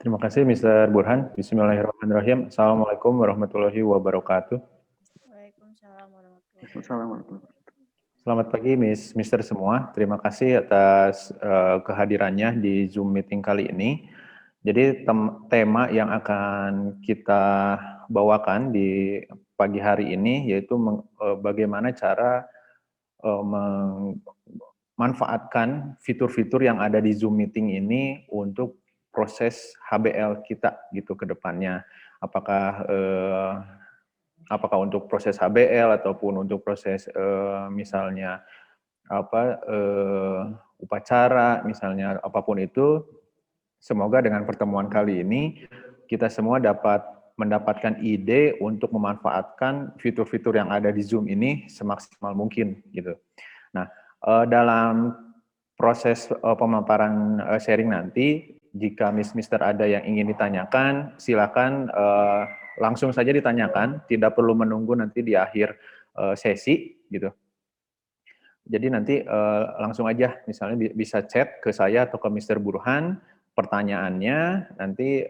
Terima kasih Mr. Burhan. Bismillahirrahmanirrahim. Assalamualaikum warahmatullahi wabarakatuh. Waalaikumsalam warahmatullahi Assalamualaikum. Selamat pagi Mr. semua. Terima kasih atas kehadirannya di Zoom meeting kali ini. Jadi tema yang akan kita bawakan di pagi hari ini yaitu bagaimana cara memanfaatkan fitur-fitur yang ada di Zoom meeting ini untuk proses HBL kita gitu ke depannya. Apakah untuk proses HBL ataupun untuk proses misalnya upacara misalnya apapun itu, semoga dengan pertemuan kali ini kita semua dapat mendapatkan ide untuk memanfaatkan fitur-fitur yang ada di Zoom ini semaksimal mungkin gitu. Nah, dalam proses pemaparan sharing nanti, jika Mister ada yang ingin ditanyakan, silakan langsung saja ditanyakan, tidak perlu menunggu nanti di akhir sesi gitu. Jadi nanti langsung aja, misalnya bisa chat ke saya atau ke Mr. Burhan, pertanyaannya nanti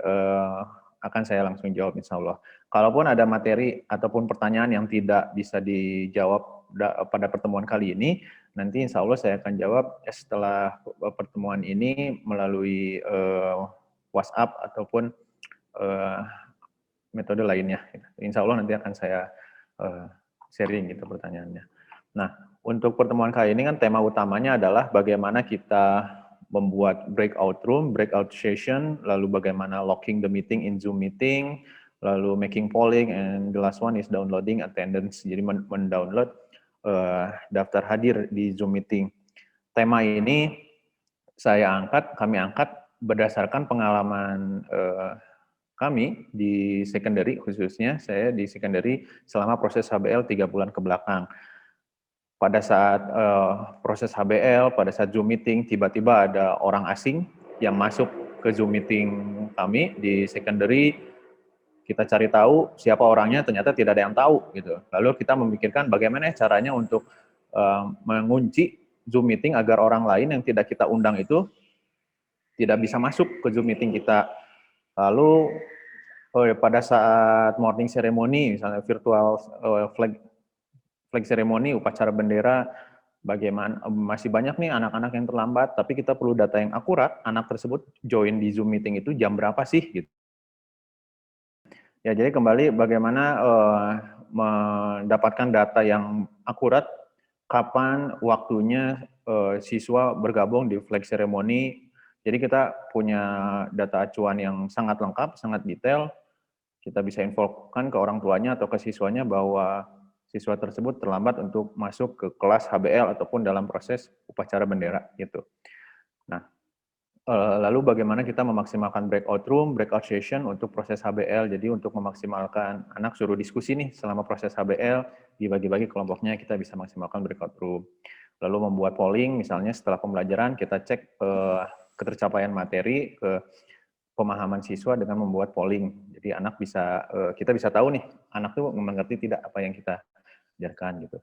akan saya langsung jawab insya Allah. Kalaupun ada materi ataupun pertanyaan yang tidak bisa dijawab pada pertemuan kali ini, nanti insya Allah saya akan jawab setelah pertemuan ini melalui WhatsApp ataupun metode lainnya. Insya Allah nanti akan saya sharing gitu pertanyaannya. Nah, untuk pertemuan kali ini kan tema utamanya adalah bagaimana kita membuat breakout room, breakout session, lalu bagaimana locking the meeting in Zoom meeting, lalu making polling, and the last one is downloading attendance. Jadi mendownload daftar hadir di Zoom meeting. Tema ini kami angkat berdasarkan pengalaman kami di secondary, khususnya saya di secondary selama proses HBL 3 bulan ke belakang. Pada saat proses HBL, pada saat Zoom meeting, tiba-tiba ada orang asing yang masuk ke Zoom meeting kami di secondary. Kita cari tahu siapa orangnya, ternyata tidak ada yang tahu gitu. Lalu kita memikirkan bagaimana caranya untuk mengunci Zoom meeting agar orang lain yang tidak kita undang itu tidak bisa masuk ke Zoom meeting kita. Lalu pada saat morning ceremony, misalnya virtual flag ceremony, upacara bendera, bagaimana masih banyak nih anak-anak yang terlambat, tapi kita perlu data yang akurat, anak tersebut join di Zoom meeting itu jam berapa sih gitu. Ya, jadi kembali bagaimana mendapatkan data yang akurat, kapan waktunya siswa bergabung di flag ceremony. Jadi kita punya data acuan yang sangat lengkap, sangat detail. Kita bisa infokan ke orang tuanya atau ke siswanya bahwa siswa tersebut terlambat untuk masuk ke kelas HBL ataupun dalam proses upacara bendera gitu. Nah, lalu bagaimana kita memaksimalkan breakout room, breakout session untuk proses HBL. Jadi untuk memaksimalkan anak suruh diskusi nih selama proses HBL, dibagi-bagi kelompoknya kita bisa maksimalkan breakout room. Lalu membuat polling, misalnya setelah pembelajaran kita cek ketercapaian materi, ke pemahaman siswa dengan membuat polling. Jadi anak bisa, kita bisa tahu nih, anak tuh mengerti tidak apa yang kita ajarkan gitu.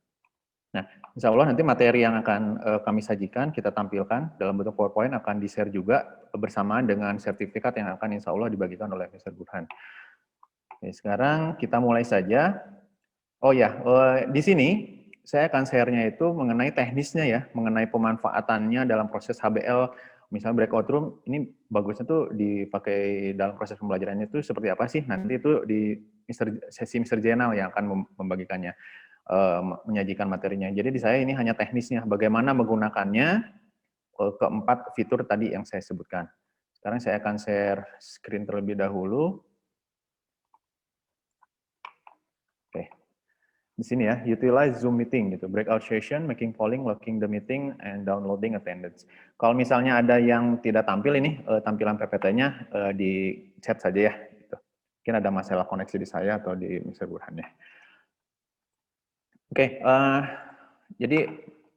Nah, insya Allah nanti materi yang akan kami sajikan, kita tampilkan dalam bentuk PowerPoint akan di-share juga bersamaan dengan sertifikat yang akan insya Allah dibagikan oleh Mr. Burhan. Oke, sekarang kita mulai saja. Oh ya, di sini saya akan share-nya itu mengenai teknisnya ya, mengenai pemanfaatannya dalam proses HBL, misalnya breakout room, ini bagusnya tuh dipakai dalam proses pembelajarannya itu seperti apa sih? Nanti itu di sesi Mr. Jenal yang akan membagikannya, menyajikan materinya. Jadi di saya ini hanya teknisnya, bagaimana menggunakannya keempat fitur tadi yang saya sebutkan. Sekarang saya akan share screen terlebih dahulu. Oke. Di sini ya, utilize Zoom meeting gitu, breakout session, making polling, locking the meeting, and downloading attendance. Kalau misalnya ada yang tidak tampil ini, tampilan PPT-nya di chat saja ya. Gitu. Mungkin ada masalah koneksi di saya atau di Mr. Burhan ya. Oke, jadi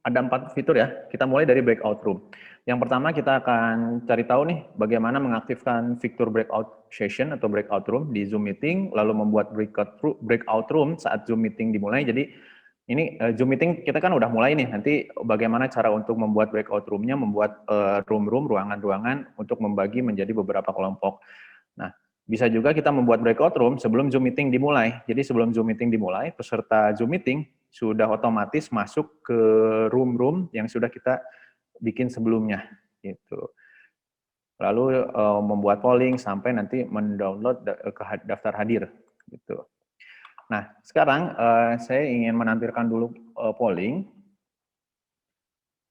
ada 4 fitur ya, kita mulai dari breakout room. Yang pertama kita akan cari tahu nih, bagaimana mengaktifkan fitur breakout session atau breakout room di Zoom meeting, lalu membuat breakout room saat Zoom meeting dimulai. Jadi ini Zoom meeting kita kan udah mulai nih, nanti bagaimana cara untuk membuat breakout room-nya, membuat room-room, ruangan-ruangan untuk membagi menjadi beberapa kelompok. Nah, bisa juga kita membuat breakout room sebelum Zoom meeting dimulai. Jadi sebelum Zoom meeting dimulai, peserta Zoom meeting sudah otomatis masuk ke room-room yang sudah kita bikin sebelumnya. Gitu. Lalu membuat polling sampai nanti mendownload ke daftar hadir. Gitu. Nah, sekarang saya ingin menampilkan dulu polling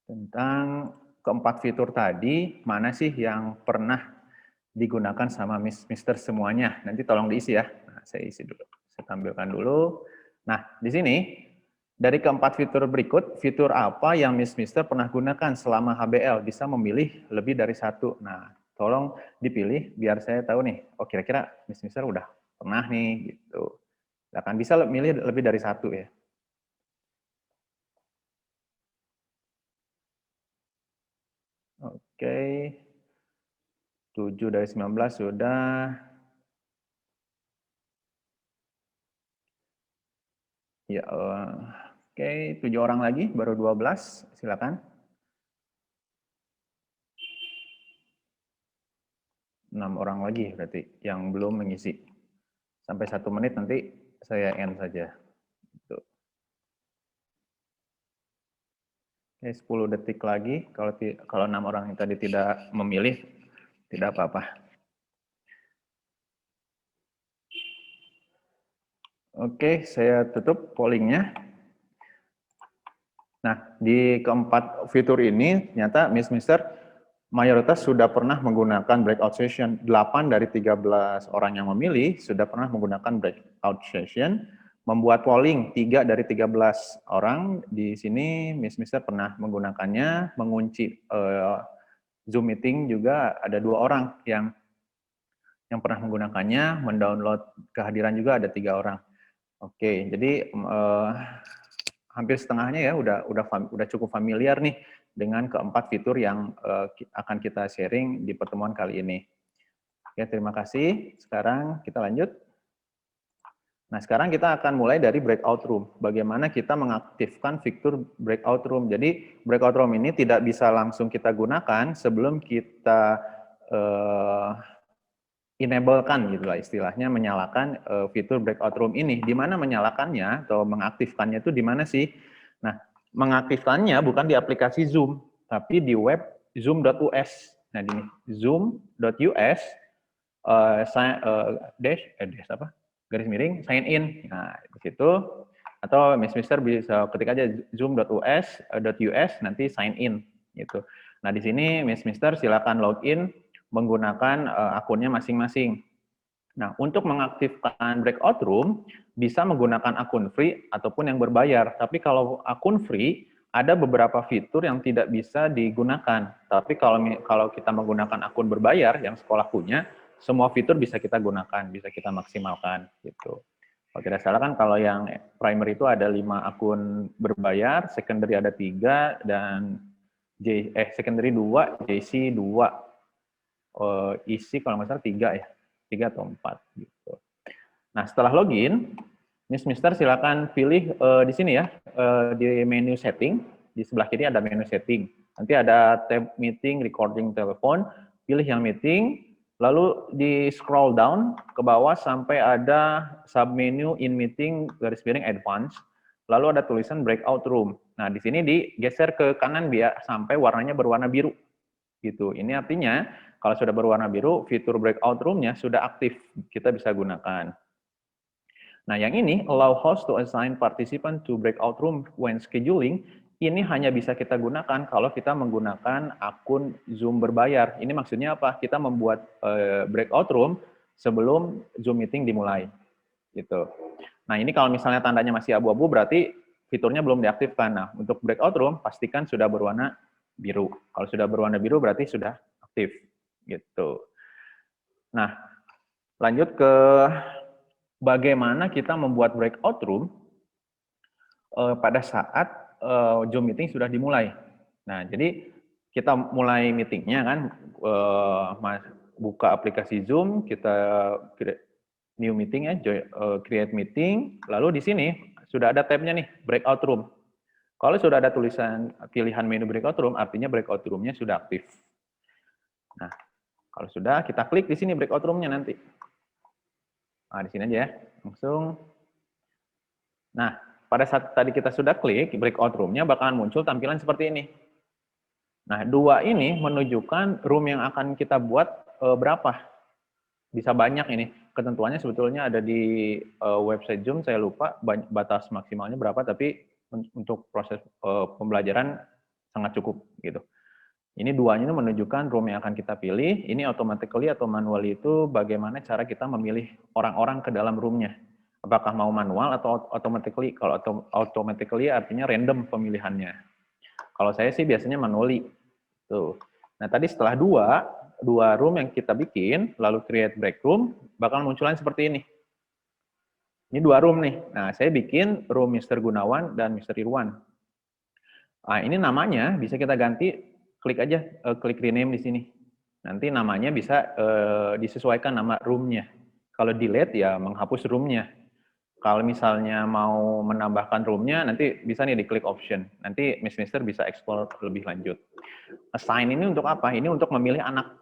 tentang keempat fitur tadi, mana sih yang pernah digunakan sama Mister semuanya. Nanti tolong diisi ya. Nah, saya isi dulu. Saya tampilkan dulu. Nah, di sini dari keempat fitur berikut, fitur apa yang Mister pernah gunakan selama HBL? Bisa memilih lebih dari satu. Nah, tolong dipilih biar saya tahu nih, oh kira-kira Mister udah pernah nih gitu. Akan bisa milih lebih dari satu ya. Oke. 7 dari 19 sudah. Ya, oke, 7 orang lagi, baru 12, silakan. 6 orang lagi berarti yang belum mengisi. Sampai 1 menit nanti saya end saja. Tuh. Oke, 10 detik lagi. Kalau 6 orang yang tadi tidak memilih, tidak apa-apa. Oke, saya tutup pollingnya. Nah, di keempat fitur ini, ternyata Mister mayoritas sudah pernah menggunakan breakout session. 8 dari 13 orang yang memilih sudah pernah menggunakan breakout session. Membuat polling 3 dari 13 orang di sini Mister pernah menggunakannya. Mengunci Zoom meeting juga ada 2 orang yang pernah menggunakannya. Mendownload kehadiran juga ada 3 orang. Oke, jadi hampir setengahnya ya udah cukup familiar nih dengan keempat fitur yang akan kita sharing di pertemuan kali ini. Oke, terima kasih. Sekarang kita lanjut. Nah, sekarang kita akan mulai dari breakout room. Bagaimana kita mengaktifkan fitur breakout room. Jadi, breakout room ini tidak bisa langsung kita gunakan sebelum kita enable-kan gitu lah istilahnya, menyalakan fitur breakout room ini. Di mana menyalakannya atau mengaktifkannya itu di mana sih? Nah, mengaktifkannya bukan di aplikasi Zoom, tapi di web zoom.us. Nah, di zoom.us garis miring sign in. Nah, di situ atau Mister bisa ketik aja zoom.us nanti sign in gitu. Nah, di sini Mister silakan login menggunakan akunnya masing-masing. Nah, untuk mengaktifkan breakout room bisa menggunakan akun free ataupun yang berbayar. Tapi kalau akun free ada beberapa fitur yang tidak bisa digunakan. Tapi kalau kita menggunakan akun berbayar yang sekolah punya, semua fitur bisa kita gunakan, bisa kita maksimalkan gitu. Kalau tidak salah kan kalau yang primary itu ada 5 akun berbayar, secondary ada 3 dan secondary 2, JC 2. Isi kalau nggak salah 3 ya, 3 atau 4 gitu. Nah, setelah login, Mister silakan pilih di sini ya, di menu setting, di sebelah kiri ada menu setting. Nanti ada tab meeting, recording, telepon, pilih yang meeting, lalu di scroll down ke bawah sampai ada submenu in meeting garis miring advance, lalu ada tulisan breakout room. Nah, di sini digeser ke kanan biar sampai warnanya berwarna biru. Gitu. Ini artinya kalau sudah berwarna biru, fitur breakout room-nya sudah aktif, kita bisa gunakan. Nah, yang ini, allow host to assign participant to breakout room when scheduling, ini hanya bisa kita gunakan kalau kita menggunakan akun Zoom berbayar. Ini maksudnya apa? Kita membuat breakout room sebelum Zoom meeting dimulai. Gitu. Nah, ini kalau misalnya tandanya masih abu-abu, berarti fiturnya belum diaktifkan. Nah, untuk breakout room, pastikan sudah berwarna biru. Kalau sudah berwarna biru, berarti sudah aktif. Gitu. Nah, lanjut ke bagaimana kita membuat breakout room pada saat Zoom meeting sudah dimulai. Nah, jadi kita mulai meetingnya kan, buka aplikasi Zoom, kita new meeting ya, create meeting, lalu di sini sudah ada tabnya nih, breakout room. Kalau sudah ada tulisan pilihan menu breakout room, artinya breakout room-nya sudah aktif. Nah, Kalau sudah, kita klik di sini breakout room-nya nanti. Nah, di sini aja ya, langsung. Nah, pada saat tadi kita sudah klik breakout room-nya bakalan muncul tampilan seperti ini. Nah, 2 ini menunjukkan room yang akan kita buat berapa. Bisa banyak ini. Ketentuannya sebetulnya ada di website Zoom, saya lupa batas maksimalnya berapa, tapi untuk proses pembelajaran sangat cukup gitu. Ini 2 ini menunjukkan room yang akan kita pilih. Ini automatically atau manually itu bagaimana cara kita memilih orang-orang ke dalam room-nya. Apakah mau manual atau automatically? Kalau automatically artinya random pemilihannya. Kalau saya sih biasanya manually. Tuh. Nah, tadi setelah dua room yang kita bikin, lalu create break room, bakal munculan seperti ini. Ini 2 room nih. Nah, saya bikin room Mr. Gunawan dan Mr. Irwan. Nah, ini namanya bisa kita ganti, klik aja, klik rename di sini. Nanti namanya bisa disesuaikan nama room-nya. Kalau delete ya menghapus room-nya. Kalau misalnya mau menambahkan room-nya, nanti bisa nih diklik option. Nanti Mister bisa explore lebih lanjut. Assign ini untuk apa? Ini untuk memilih anak.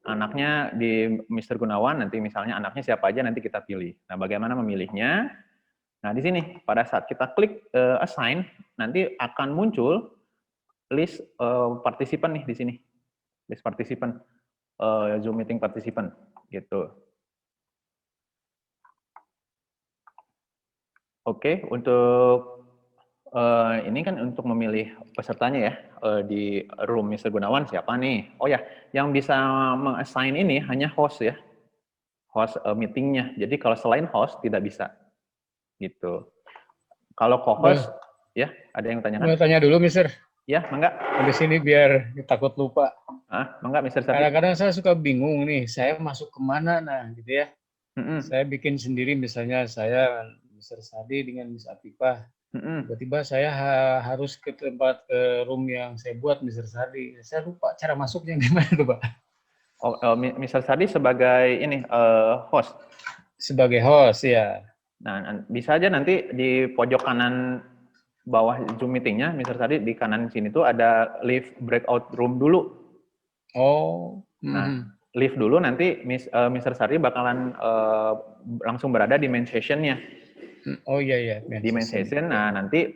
Anaknya di Mr. Gunawan, nanti misalnya anaknya siapa aja nanti kita pilih. Nah, bagaimana memilihnya? Nah, di sini pada saat kita klik assign, nanti akan muncul list partisipan nih di sini. List partisipan, Zoom meeting partisipan gitu. Oke, untuk ini kan untuk memilih pesertanya ya, di room Mr. Gunawan siapa nih? Oh ya, yang bisa meng-assign ini hanya host ya, host meetingnya. Jadi kalau selain host tidak bisa, gitu. Kalau co-host, ya ada yang tanyakan? Mau tanya dulu, Mister. Ya, mangga. Habis ini biar takut lupa. Mangga, Mister Sati. Kadang-kadang saya suka bingung nih, saya masuk kemana, nah gitu ya. Saya bikin sendiri, misalnya saya Mister Sadi dengan Miss Atifah. Tiba-tiba saya harus ke tempat room yang saya buat Mister Sadi. Saya lupa cara masuknya gimana tuh, Pak? Mister Sadi sebagai ini host. Sebagai host ya. Nah, bisa aja nanti di pojok kanan bawah Zoom meetingnya, Mister Sadi di kanan sini tuh ada leave breakout room dulu. Oh. Nah, leave dulu nanti Mister Sadi bakalan langsung berada di main session-nya. Oh iya. Di main session, nah nanti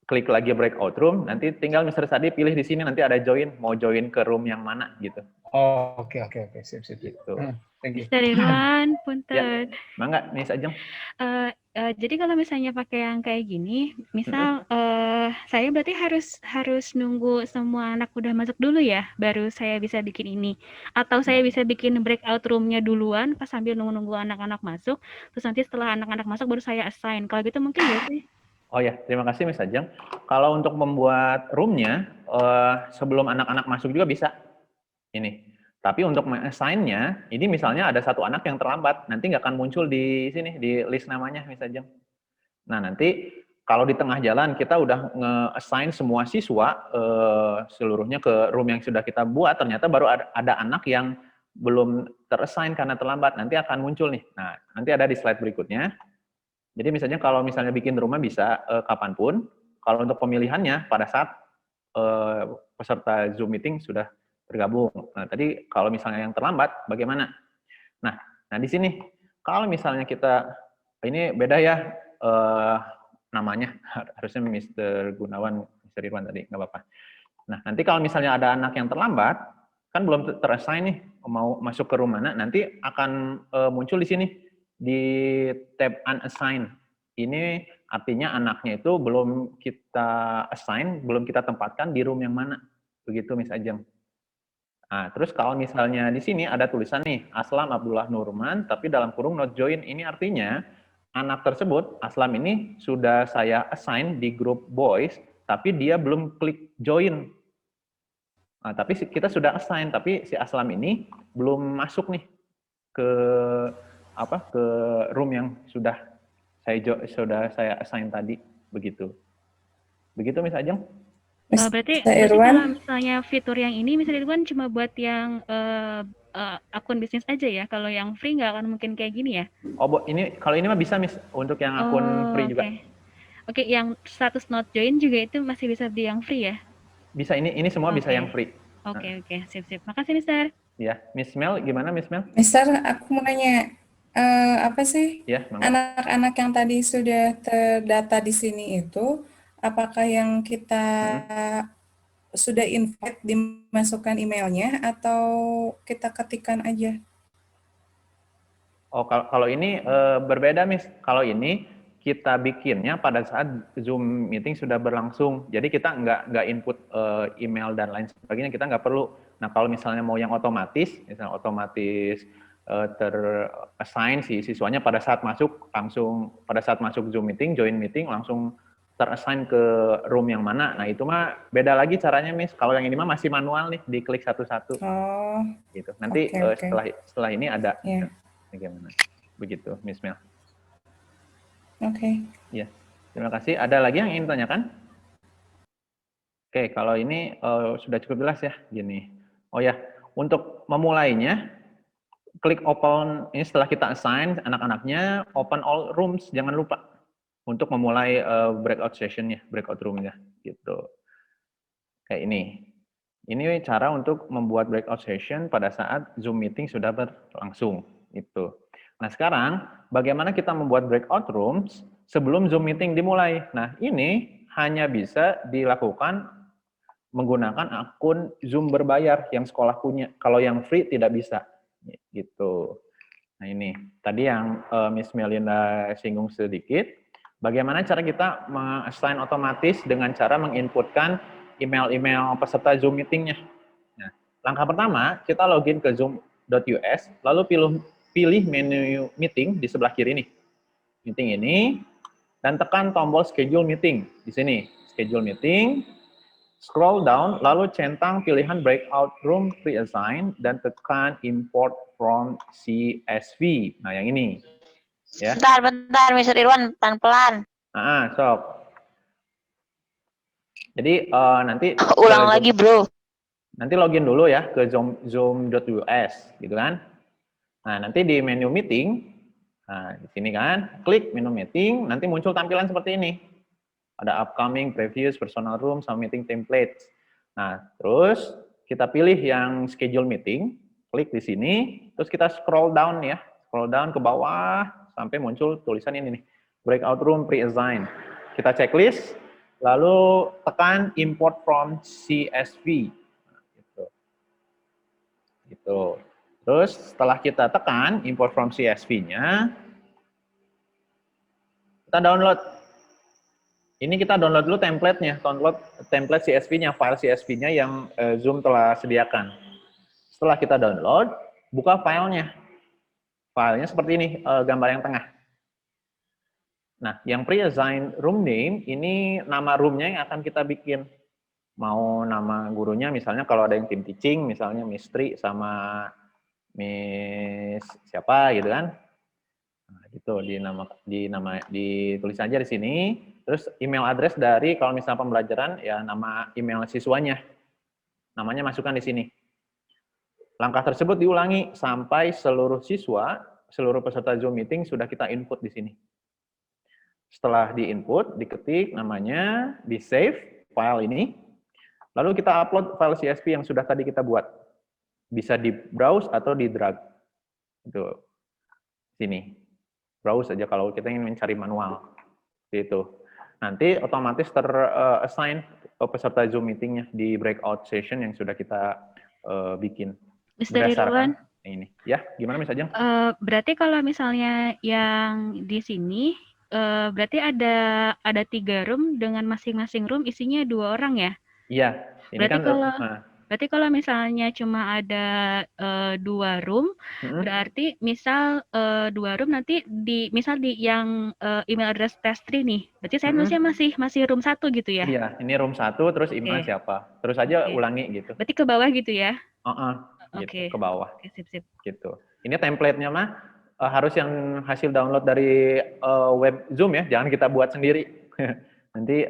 klik lagi breakout room, nanti tinggal Mister Sadi pilih di sini, nanti ada join, mau join ke room yang mana gitu. Oh, oke, sip. Gitu. Thank you. Mister Irwan, punten. Ya, mangga, Miss Ajeng. Jadi kalau misalnya pakai yang kayak gini, misal saya berarti harus nunggu semua anak udah masuk dulu ya, baru saya bisa bikin ini. Atau saya bisa bikin breakout room-nya duluan, pas sambil nunggu anak-anak masuk, terus nanti setelah anak-anak masuk baru saya assign. Kalau gitu mungkin ya sih? Oh ya, terima kasih Miss Ajeng. Kalau untuk membuat room-nya, sebelum anak-anak masuk juga bisa. Ini. Tapi untuk assign-nya, ini misalnya ada satu anak yang terlambat, nanti nggak akan muncul di sini, di list namanya Miss Ajeng. Nah, nanti kalau di tengah jalan kita udah nge-assign semua siswa seluruhnya ke room yang sudah kita buat, ternyata baru ada anak yang belum terassign karena terlambat, nanti akan muncul nih. Nah, nanti ada di slide berikutnya. Jadi misalnya kalau misalnya bikin rumah bisa kapanpun, kalau untuk pemilihannya pada saat peserta Zoom meeting sudah bergabung. Nah, tadi kalau misalnya yang terlambat, bagaimana? Nah di sini, kalau misalnya kita, ini beda ya namanya, harusnya Mr. Gunawan, Mr. Irwan tadi, nggak apa-apa. Nah, nanti kalau misalnya ada anak yang terlambat, kan belum terassign nih, mau masuk ke room mana, nanti akan muncul di sini, di tab Unassign. Ini artinya anaknya itu belum kita assign, belum kita tempatkan di room yang mana. Begitu, Miss Ajeng. Nah, terus kalau misalnya di sini ada tulisan nih, Aslam Abdullah Nurman, tapi dalam kurung not join, ini artinya anak tersebut, Aslam ini sudah saya assign di grup boys, tapi dia belum klik join. Nah, tapi kita sudah assign, tapi si Aslam ini belum masuk nih ke room yang sudah saya assign tadi, begitu. Begitu, Miss Ajeng? Berarti kalau misalnya fitur yang ini, misalnya Irwan cuma buat yang akun bisnis aja ya, kalau yang free nggak akan mungkin kayak gini ya? Oh, kalau ini mah bisa, Miss, untuk yang akun free juga. Oke, yang status not join juga itu masih bisa di yang free ya? Bisa, ini semua bisa yang free. Oke, sip. Makasih, Mister. Ya, Miss Mel, gimana Miss Mel? Mister, aku mau nanya, apa sih Ya, mangga. anak-anak yang tadi sudah terdata di sini itu, apakah yang kita sudah invite dimasukkan emailnya atau kita ketikkan aja? Oh, kalau ini berbeda, Miss. Kalau ini kita bikinnya pada saat Zoom meeting sudah berlangsung. Jadi kita nggak input email dan lain sebagainya, kita nggak perlu. Nah, kalau misalnya mau yang otomatis, misalnya otomatis ter-assign si siswanya pada saat masuk, pada saat masuk Zoom meeting, join meeting, langsung ter-assign ke room yang mana. Nah, itu mah beda lagi caranya, Miss. Kalau yang ini mah masih manual nih, diklik satu-satu. Oh, Gitu. Nanti oke. setelah ini ada. Ya. Bagaimana? Begitu, Miss Mel. Oke. Ya, terima kasih. Ada lagi yang ingin ditanyakan? Oke, kalau ini sudah cukup jelas ya, gini. Oh ya, untuk memulainya, klik open, ini setelah kita assign anak-anaknya, open all rooms, jangan lupa. Untuk memulai breakout session-nya, breakout room-nya, gitu. Kayak ini. Ini cara untuk membuat breakout session pada saat Zoom meeting sudah berlangsung. Itu. Nah, sekarang bagaimana kita membuat breakout rooms sebelum Zoom meeting dimulai? Nah, ini hanya bisa dilakukan menggunakan akun Zoom berbayar yang sekolah punya. Kalau yang free tidak bisa. Gitu. Nah, ini tadi yang Miss Melinda singgung sedikit. Bagaimana cara kita meng-assign otomatis dengan cara menginputkan email-email peserta Zoom meeting-nya. Nah, langkah pertama, kita login ke zoom.us, lalu pilih menu meeting di sebelah kiri nih. Meeting ini, dan tekan tombol schedule meeting di sini. Schedule meeting, scroll down, lalu centang pilihan breakout room pre-assign, dan tekan import from CSV. Nah, yang ini. Ya. Bentar, Mr. Irwan, pelan-pelan. Sok. Jadi nanti ulang lagi, bro. Nanti login dulu ya ke zoom.us, gitu kan. Nah, nanti di menu meeting, nah di sini kan, klik menu meeting, nanti muncul tampilan seperti ini. Ada upcoming, previous, personal room, sama meeting templates. Nah, terus kita pilih yang schedule meeting, klik di sini, terus kita scroll down ya, scroll down ke bawah sampai muncul tulisan ini nih, breakout room pre-assign. Kita checklist, lalu tekan import from CSV. Gitu. Terus setelah kita tekan import from CSV-nya, kita download. Ini kita download dulu template-nya, download template CSV-nya, file CSV-nya yang Zoom telah sediakan. Setelah kita download, buka filenya. Filenya seperti ini, gambar yang tengah. Nah, yang pre-assign room name, ini nama room-nya yang akan kita bikin. Mau nama gurunya, misalnya kalau ada yang tim teaching, misalnya Miss Tri sama Miss siapa gitu kan. Nah, gitu ditulis aja di sini. Terus email address dari kalau misalnya pembelajaran ya nama email siswanya. Namanya masukkan di sini. Langkah tersebut diulangi sampai seluruh siswa, seluruh peserta Zoom meeting sudah kita input di sini. Setelah di-input, diketik namanya, di-save file ini. Lalu kita upload file CSV yang sudah tadi kita buat. Bisa di-browse atau di-drag. Itu. Sini. Browse aja kalau kita ingin mencari manual. Itu. Nanti otomatis ter-assign peserta Zoom meeting-nya di breakout session yang sudah kita bikin. Mr. Irwan, ini. Ya, gimana Miss Ajeng? Berarti kalau misalnya yang di sini, berarti ada 3 room dengan masing-masing room isinya 2 orang ya? Iya. Ini Berarti kalau misalnya cuma ada 2 room, berarti misal 2 room nanti misal di yang email address test3 nih, berarti saya nulisnya masih room 1 gitu ya? Iya, ini room 1 terus email siapa. Terus aja ulangi gitu. Berarti ke bawah gitu ya? Gitu, ke bawah. Oke, sip. Gitu. Ini template-nya mah harus yang hasil download dari web Zoom ya, jangan kita buat sendiri. Nanti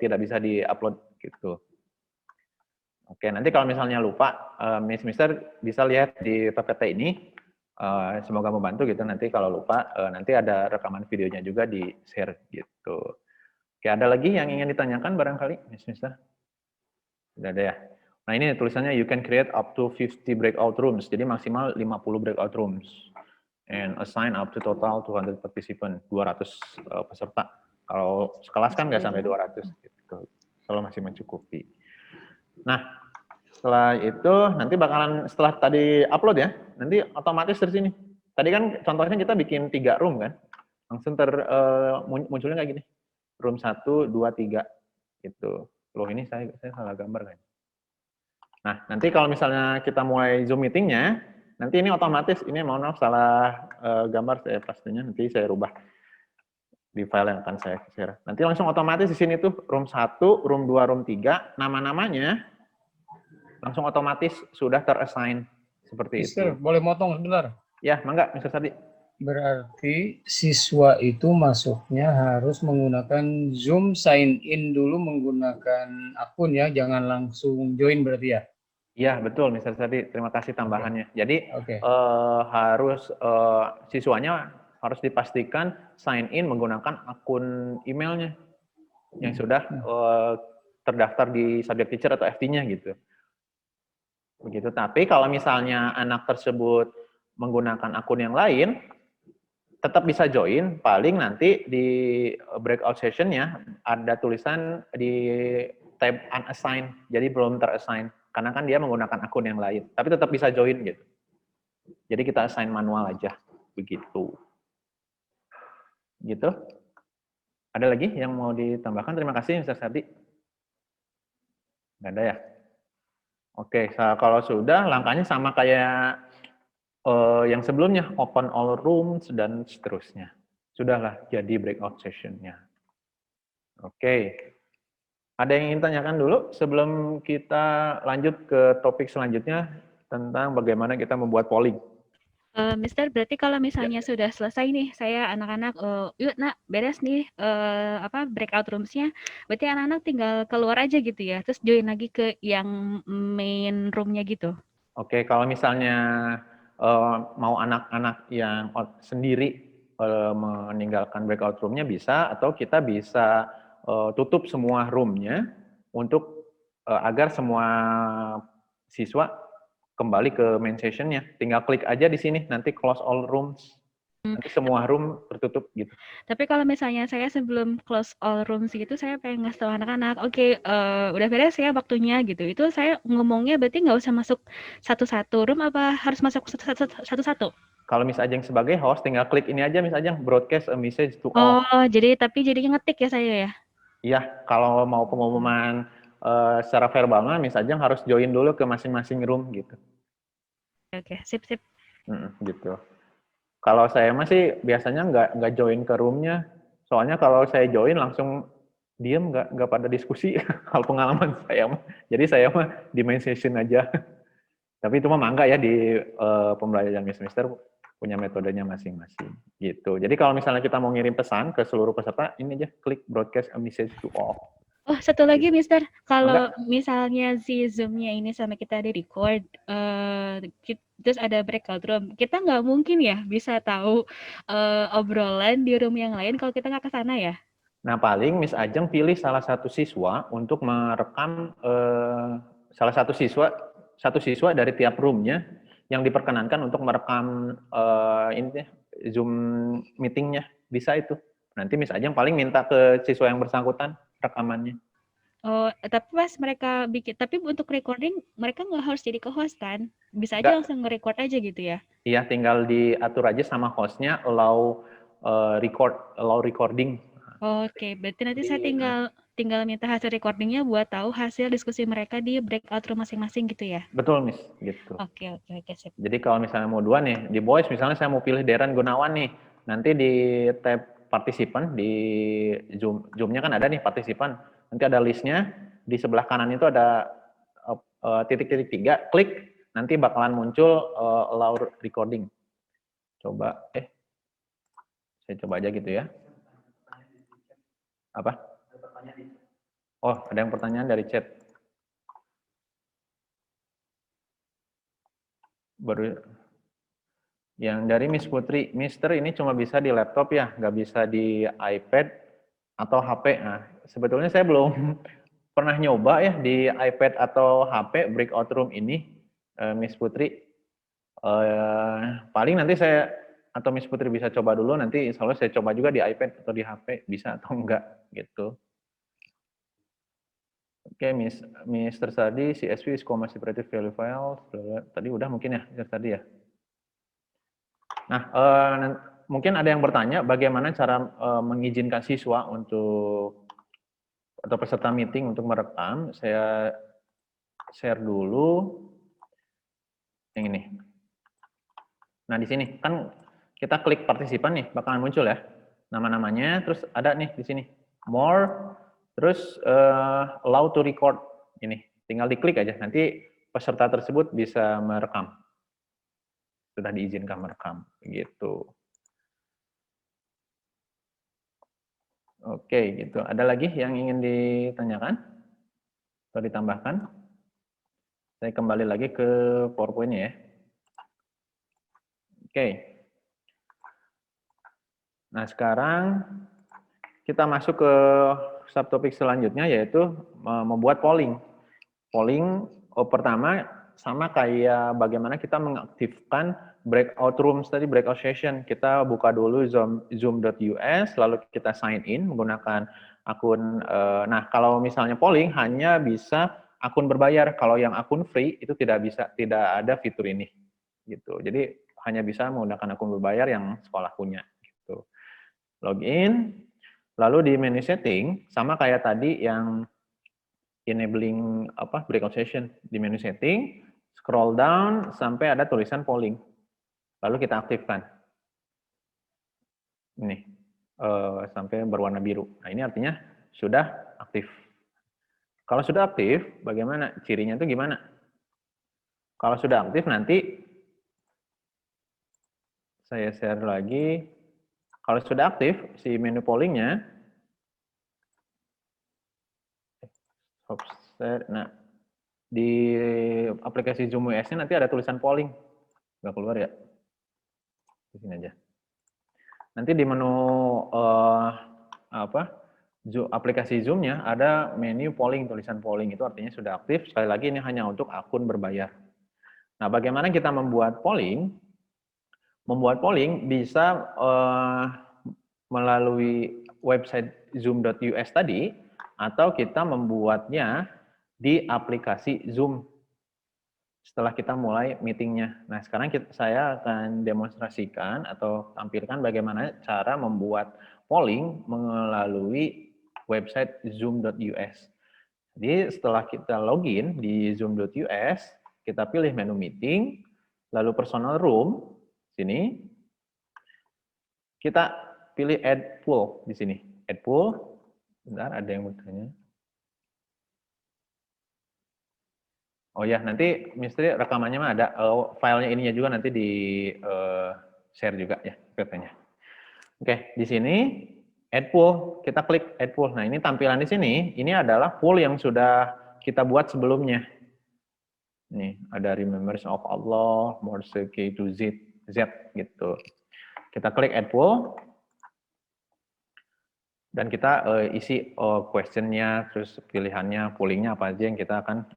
tidak bisa di-upload gitu. Oke, nanti kalau misalnya lupa, Mister bisa lihat di PPT ini. Semoga membantu gitu. Nanti kalau lupa, nanti ada rekaman videonya juga di-share gitu. Oke, ada lagi yang ingin ditanyakan barangkali, Mister? Sudah ada ya? Nah ini tulisannya you can create up to 50 breakout rooms, jadi maksimal 50 breakout rooms. And assign up to total 200 participant, 200 peserta. Kalau sekelas kan nggak sampai 200 gitu. Kalau masih mencukupi. Nah, setelah itu nanti bakalan setelah tadi upload ya, nanti otomatis dari sini. Tadi kan contohnya kita bikin 3 room kan. Langsung munculnya kayak gini. Room 1, 2, 3 gitu. Loh ini saya salah gambar kan. Nah, nanti kalau misalnya kita mulai Zoom meeting-nya, nanti ini otomatis, ini mohon maaf salah gambar saya pastinya, nanti saya rubah di file yang akan saya share. Nanti langsung otomatis di sini tuh room 1, room 2, room 3, nama-namanya langsung otomatis sudah terassign seperti Mister, itu. boleh motong sebentar? Ya, mangga, Mr. Sardi. Berarti siswa itu masuknya harus menggunakan Zoom sign in dulu menggunakan akun ya, jangan langsung join berarti ya? Iya, betul, Mr. Sardi. Terima kasih tambahannya. Jadi, Oke. harus siswanya harus dipastikan sign in menggunakan akun emailnya yang sudah terdaftar di subject teacher atau FT-nya gitu. Begitu. Tapi kalau misalnya anak tersebut menggunakan akun yang lain, tetap bisa join, paling nanti di breakout session-nya ada tulisan di tab unassign, jadi belum terassign. Karena kan dia menggunakan akun yang lain, tapi tetap bisa join gitu. Jadi kita assign manual aja, begitu. Gitu. Ada lagi yang mau ditambahkan? Terima kasih, Mr. Sardi. Nggak ada ya? Oke, kalau sudah, langkahnya sama kayak yang sebelumnya, open all rooms, dan seterusnya. Sudahlah, jadi breakout session-nya. Oke. Ada yang ingin tanyakan dulu sebelum kita lanjut ke topik selanjutnya tentang bagaimana kita membuat polling. Mister, berarti kalau misalnya sudah selesai nih, saya anak-anak, yuk nak beres nih breakout rooms-nya, berarti anak-anak tinggal keluar aja gitu ya, terus join lagi ke yang main room-nya gitu? Oke, kalau misalnya mau anak-anak yang sendiri meninggalkan breakout room-nya bisa, atau kita bisa tutup semua room-nya untuk agar semua siswa kembali ke main session-nya. Tinggal klik aja di sini, nanti close all rooms. Nanti semua room tertutup gitu. Tapi kalau misalnya saya sebelum close all rooms gitu, saya pengen ngasih tahu anak-anak, oke, udah beres ya waktunya gitu. Itu saya ngomongnya berarti nggak usah masuk satu-satu room, apa harus masuk satu-satu? Kalau Miss Ajeng sebagai host, tinggal klik ini aja Miss Ajeng, broadcast a message to all. Oh, jadi ngetik ya saya ya? Iya, kalau mau pengumuman secara verbalnya, Miss Ajeng harus join dulu ke masing-masing room gitu. Oke, sip. Gitu. Kalau saya masih biasanya nggak join ke roomnya, soalnya kalau saya join langsung diem, nggak pada diskusi. Hal pengalaman saya mah. Jadi saya mah di main session aja. Tapi itu mah mangga ya di pembelajaran Mister punya metodenya masing-masing gitu. Jadi kalau misalnya kita mau ngirim pesan ke seluruh peserta, ini aja klik broadcast a message to all. Oh, satu lagi Mister, kalau misalnya si Zoom-nya ini sama kita ada record, terus ada breakout room, kita nggak mungkin ya bisa tahu obrolan di room yang lain kalau kita nggak ke sana ya? Nah, paling Miss Ajeng pilih salah satu siswa untuk merekam salah satu siswa dari tiap room-nya yang diperkenankan untuk merekam Zoom meeting-nya. Bisa itu. Nanti Miss Ajeng paling minta ke siswa yang bersangkutan rekamannya. Oh, tapi pas mereka bikin, tapi untuk recording mereka nggak harus jadi co-host kan? Bisa aja langsung nge-record aja gitu ya? Iya, tinggal diatur aja sama hostnya allow recording. Oke, berarti nanti saya tinggal minta hasil recordingnya buat tahu hasil diskusi mereka di breakout room masing-masing gitu ya? Betul, Miss. Gitu. Oke, sip. Jadi kalau misalnya mau dua nih, di Boys misalnya saya mau pilih Deran Gunawan nih, nanti di tab partisipan, di Zoom-nya kan ada nih partisipan, nanti ada listnya, di sebelah kanan itu ada titik-titik 3, klik, nanti bakalan muncul allow recording. Coba, saya coba aja gitu ya. Apa? Oh, ada yang pertanyaan dari chat. Baru yang dari Miss Putri, Mister ini cuma bisa di laptop ya, nggak bisa di iPad atau HP. Nah, sebetulnya saya belum pernah nyoba ya di iPad atau HP breakout room ini, Miss Putri? Paling nanti saya atau Miss Putri bisa coba dulu, nanti insya Allah saya coba juga di iPad atau di HP, bisa atau enggak gitu. Oke, Mr. Sadi, CSV is comma separated value file. Tadi udah mungkin ya, Mr. Sadi ya. Nah, mungkin ada yang bertanya bagaimana cara mengizinkan siswa untuk atau peserta meeting untuk merekam. Saya share dulu yang ini. Nah, di sini kan kita klik partisipan nih, bakalan muncul ya nama-namanya, terus ada nih di sini more, terus allow to record ini. Tinggal diklik aja, nanti peserta tersebut bisa merekam. Sudah diizinkan merekam gitu. Oke, gitu. Ada lagi yang ingin ditanyakan atau ditambahkan? Saya kembali lagi ke PowerPoint-nya ya. Oke. Nah, sekarang kita masuk ke subtopik selanjutnya, yaitu membuat polling. Polling pertama sama kayak bagaimana kita mengaktifkan breakout rooms tadi, breakout session. Kita buka dulu zoom.us, lalu kita sign in menggunakan akun. Nah, kalau misalnya polling hanya bisa akun berbayar. Kalau yang akun free itu tidak ada fitur ini. Gitu. Jadi hanya bisa menggunakan akun berbayar yang sekolah punya. Gitu. Login, lalu di menu setting sama kayak tadi yang enabling breakout session, di menu setting, scroll down sampai ada tulisan polling, lalu kita aktifkan. Ini sampai berwarna biru. Nah, ini artinya sudah aktif. Kalau sudah aktif, bagaimana cirinya itu gimana? Kalau sudah aktif nanti saya share lagi. Kalau sudah aktif si menu pollingnya, nah di aplikasi Zoom US-nya nanti ada tulisan polling, nggak keluar ya? Di sini aja. Nanti di menu aplikasi Zoom-nya ada menu polling, tulisan polling itu artinya sudah aktif. Sekali lagi ini hanya untuk akun berbayar. Nah, bagaimana kita membuat polling? Membuat polling bisa melalui website zoom.us tadi, atau kita membuatnya di aplikasi Zoom setelah kita mulai meetingnya. Nah, sekarang saya akan demonstrasikan atau tampilkan bagaimana cara membuat polling melalui website zoom.us. Jadi setelah kita login di zoom.us, kita pilih menu meeting, lalu personal room, sini, kita pilih add poll di sini. Add poll, bentar ada yang bertanya. Oh ya, nanti misteri rekamannya mah ada, filenya ininya juga nanti di share juga ya katanya. Oke, di sini add poll, kita klik add poll. Nah, ini tampilan di sini, ini adalah poll yang sudah kita buat sebelumnya. Nih, ada remembrance of Allah, Morse K to Z gitu. Kita klik add poll, dan kita isi question-nya, terus pilihannya, pollingnya apa aja yang kita akan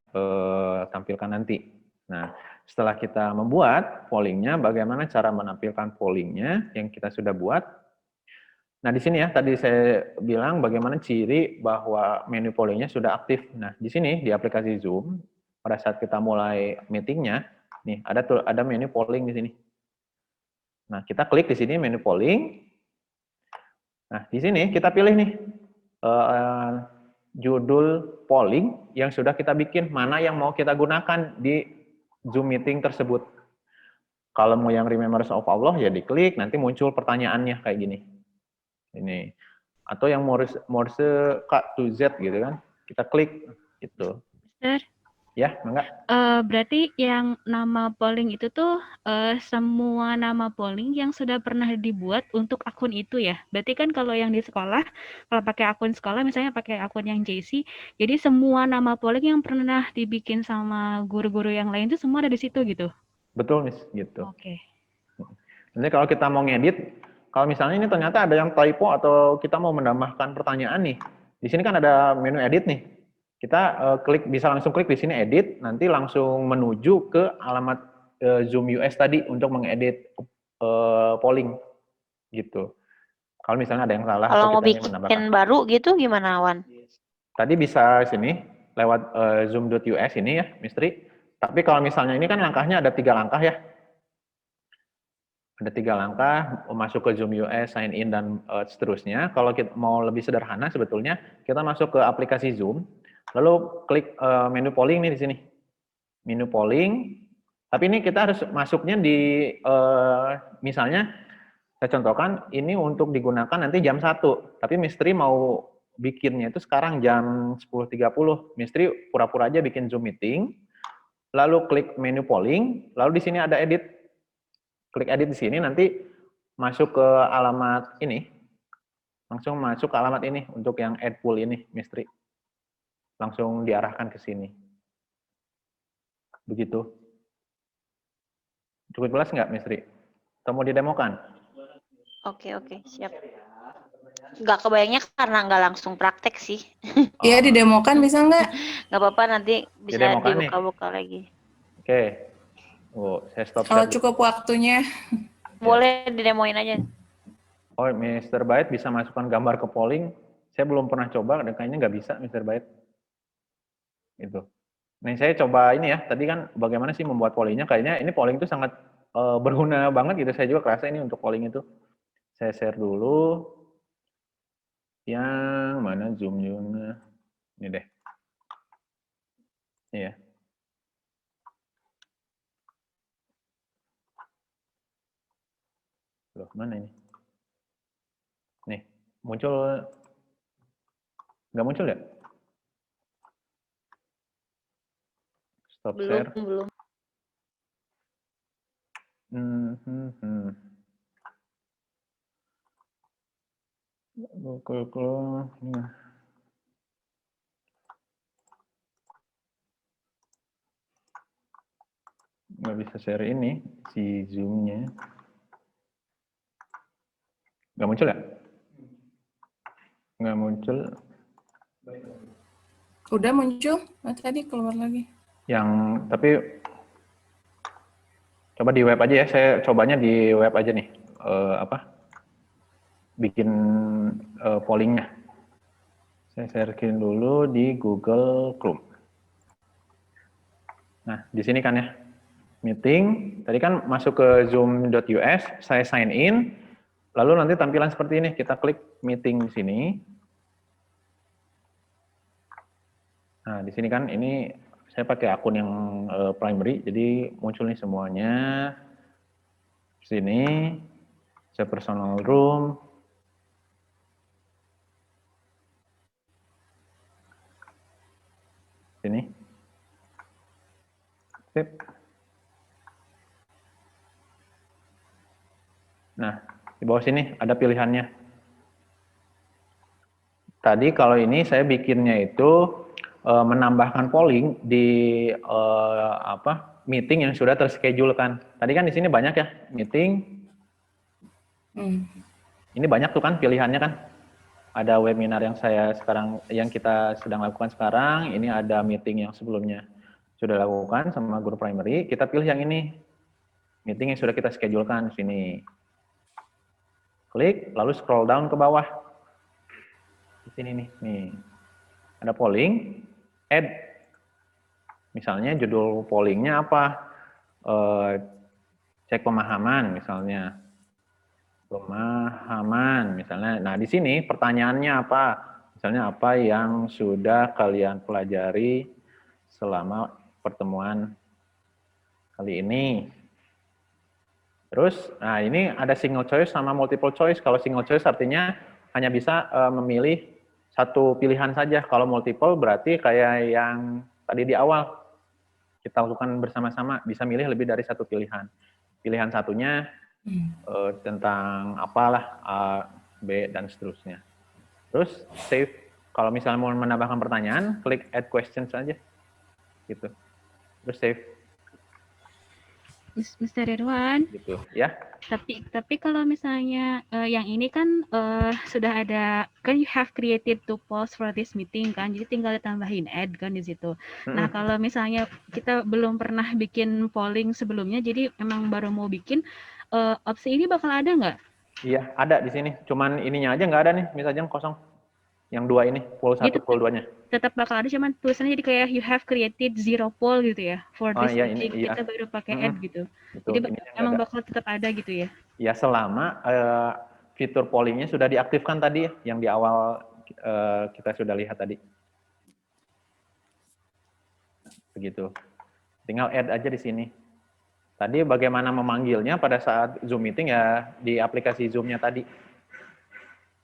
tampilkan nanti. Nah, setelah kita membuat pollingnya, bagaimana cara menampilkan pollingnya yang kita sudah buat. Nah, di sini ya, tadi saya bilang bagaimana ciri bahwa menu pollingnya sudah aktif. Nah, di sini, di aplikasi Zoom, pada saat kita mulai meetingnya, nih, ada menu polling di sini. Nah, kita klik di sini menu polling. Nah, di sini kita pilih nih judul polling yang sudah kita bikin, mana yang mau kita gunakan di Zoom meeting tersebut. Kalau mau yang remembrance of Allah ya diklik, nanti muncul pertanyaannya kayak gini. Ini. Atau yang Morse K to Z gitu kan, kita klik gitu. Mister? Ya, enggak? Berarti yang nama polling itu tuh semua nama polling yang sudah pernah dibuat untuk akun itu ya. Berarti kan kalau yang di sekolah, kalau pakai akun sekolah misalnya pakai akun yang JC, jadi semua nama polling yang pernah dibikin sama guru-guru yang lain itu semua ada di situ gitu. Betul, Miss, gitu. Oke. Jadi kalau kita mau ngedit, kalau misalnya ini ternyata ada yang typo atau kita mau menambahkan pertanyaan nih, di sini kan ada menu edit nih. Kita bisa langsung klik di sini edit, nanti langsung menuju ke alamat Zoom US tadi untuk mengedit polling gitu. Kalau misalnya ada yang salah atau Kalau mau kita ingin bikin menambahkan. baru gitu gimana, Wan? Tadi bisa sini lewat zoom.us ini ya, Mistri. Tapi kalau misalnya ini kan langkahnya ada 3 langkah ya. Ada 3 langkah, masuk ke Zoom US, sign in, dan seterusnya. Kalau kita mau lebih sederhana sebetulnya, kita masuk ke aplikasi Zoom, lalu klik menu polling nih di sini. Menu polling, tapi ini kita harus masuknya di, misalnya, saya contohkan, ini untuk digunakan nanti jam 1, tapi Mistri mau bikinnya itu sekarang jam 10.30. Mistri pura-pura aja bikin Zoom meeting, lalu klik menu polling, lalu di sini ada edit. Klik edit di sini, nanti masuk ke alamat ini, langsung masuk ke alamat ini untuk yang add poll ini, Mistri. Langsung diarahkan ke sini. Begitu. Cukup jelas nggak, Mistri? Atau mau didemokan? Oke, siap. Nggak kebayangnya karena nggak langsung praktek sih. Iya, didemokan bisa nggak? Nggak apa-apa, nanti bisa Didemokan nih. dibuka-buka lagi. Oke. Oh, saya stop Kalau share. cukup waktunya. Boleh didemoin aja. Oh, Mr. Byte bisa masukkan gambar ke polling. Saya belum pernah coba, dan kayaknya nggak bisa, Mr. Byte. Itu. Nah, saya coba ini ya. Tadi kan bagaimana sih membuat pollingnya? Kayaknya ini polling itu sangat berguna banget gitu. Saya juga kerasa ini untuk polling itu. Saya share dulu. Yang mana zoom-nya? Ini deh. Iya. Loh, mana ini? Nih, muncul. Nggak muncul ya? Stop share. Belum. Nggak bisa share ini, si Zoom-nya. Nggak muncul ya? Nggak muncul. Udah muncul? Oh, tadi keluar lagi. Tapi coba di web aja ya. Saya cobanya di web aja nih. Bikin pollingnya. Saya sharein dulu di Google Chrome. Nah, di sini kan ya. Meeting. Tadi kan masuk ke zoom.us. Saya sign in. Lalu nanti tampilan seperti ini. Kita klik meeting di sini. Nah, di sini kan ini saya pakai akun yang primary, jadi muncul nih semuanya. Sini, saya personal room. Sini. Sip. Nah, di bawah sini ada pilihannya. Tadi kalau ini saya bikinnya itu menambahkan polling di meeting yang sudah terschedule-kan. Tadi kan di sini banyak ya meeting. Ini banyak tuh kan pilihannya kan. Ada webinar yang kita sedang lakukan sekarang. Ini ada meeting yang sebelumnya sudah lakukan sama guru primary. Kita pilih yang ini. Meeting yang sudah kita schedule-kan di sini. Klik, lalu scroll down ke bawah. Di sini nih. Ada polling, add. Misalnya judul pollingnya apa? Cek pemahaman misalnya. Pemahaman misalnya. Nah, di sini pertanyaannya apa? Misalnya apa yang sudah kalian pelajari selama pertemuan kali ini? Terus, nah ini ada single choice sama multiple choice. Kalau single choice artinya hanya bisa memilih satu pilihan saja. Kalau multiple berarti kayak yang tadi di awal kita lakukan bersama-sama, bisa milih lebih dari satu pilihan. Pilihan satunya tentang apalah A, B, dan seterusnya. Terus save. Kalau misalnya mau menambahkan pertanyaan, klik add questions saja. Gitu. Terus save. Mr. Ridwan. Gitu ya. Tapi kalau misalnya yang ini kan sudah ada kan you have created two polls for this meeting kan, jadi tinggal ditambahin add kan di situ. Nah kalau misalnya kita belum pernah bikin polling sebelumnya, jadi emang baru mau bikin, opsi ini bakal ada nggak? Iya ada di sini, cuman ininya aja nggak ada nih, misalnya kosong. Yang dua ini, poll 1, Gitu, poll 2-nya. tetap bakal ada, cuman tulisannya jadi kayak you have created 0 poll gitu ya for this meeting. Iya. Kita baru pakai add gitu. Betul, Jadi emang bakal tetap ada gitu ya? Ya selama fitur pollingnya sudah diaktifkan tadi yang di awal kita sudah lihat tadi. Begitu. Tinggal add aja di sini. Tadi bagaimana memanggilnya pada saat Zoom meeting ya di aplikasi Zoom-nya tadi.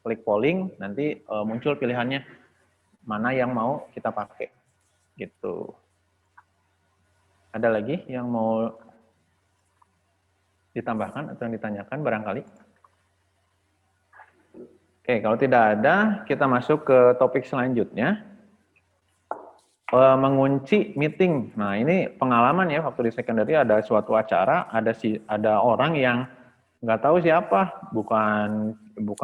Klik polling, nanti muncul pilihannya mana yang mau kita pakai. Gitu. Ada lagi yang mau ditambahkan atau yang ditanyakan barangkali? Oke, kalau tidak ada, kita masuk ke topik selanjutnya. Mengunci meeting. Nah, ini pengalaman ya, waktu di secondary ada suatu acara, ada orang yang nggak tahu siapa, bukan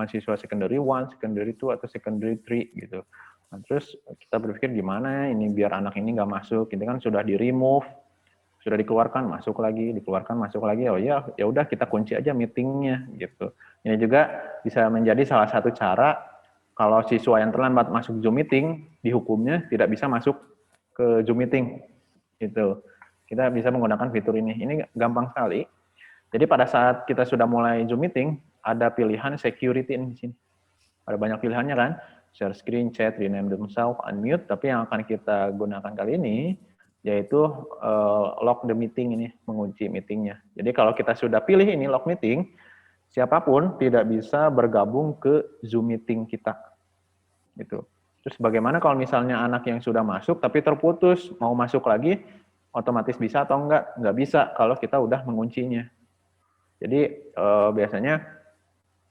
siswa secondary 1, secondary 2, atau secondary 3 gitu. Nah, terus kita berpikir gimana ini biar anak ini nggak masuk, ini kan sudah di-remove, sudah dikeluarkan, masuk lagi, dikeluarkan, masuk lagi. Oh ya udah kita kunci aja meetingnya gitu. Ini juga bisa menjadi salah satu cara kalau siswa yang terlambat masuk Zoom meeting, dihukumnya tidak bisa masuk ke Zoom meeting. Gitu. Kita bisa menggunakan fitur ini. Ini gampang sekali. Jadi pada saat kita sudah mulai Zoom meeting, ada pilihan security di sini. Ada banyak pilihannya kan, share screen, chat, rename themselves, unmute. Tapi yang akan kita gunakan kali ini yaitu lock the meeting ini, mengunci meetingnya. Jadi kalau kita sudah pilih ini lock meeting, siapapun tidak bisa bergabung ke Zoom meeting kita. Gitu. Terus bagaimana kalau misalnya anak yang sudah masuk tapi terputus, mau masuk lagi, otomatis bisa atau enggak? Enggak bisa kalau kita udah menguncinya. Jadi biasanya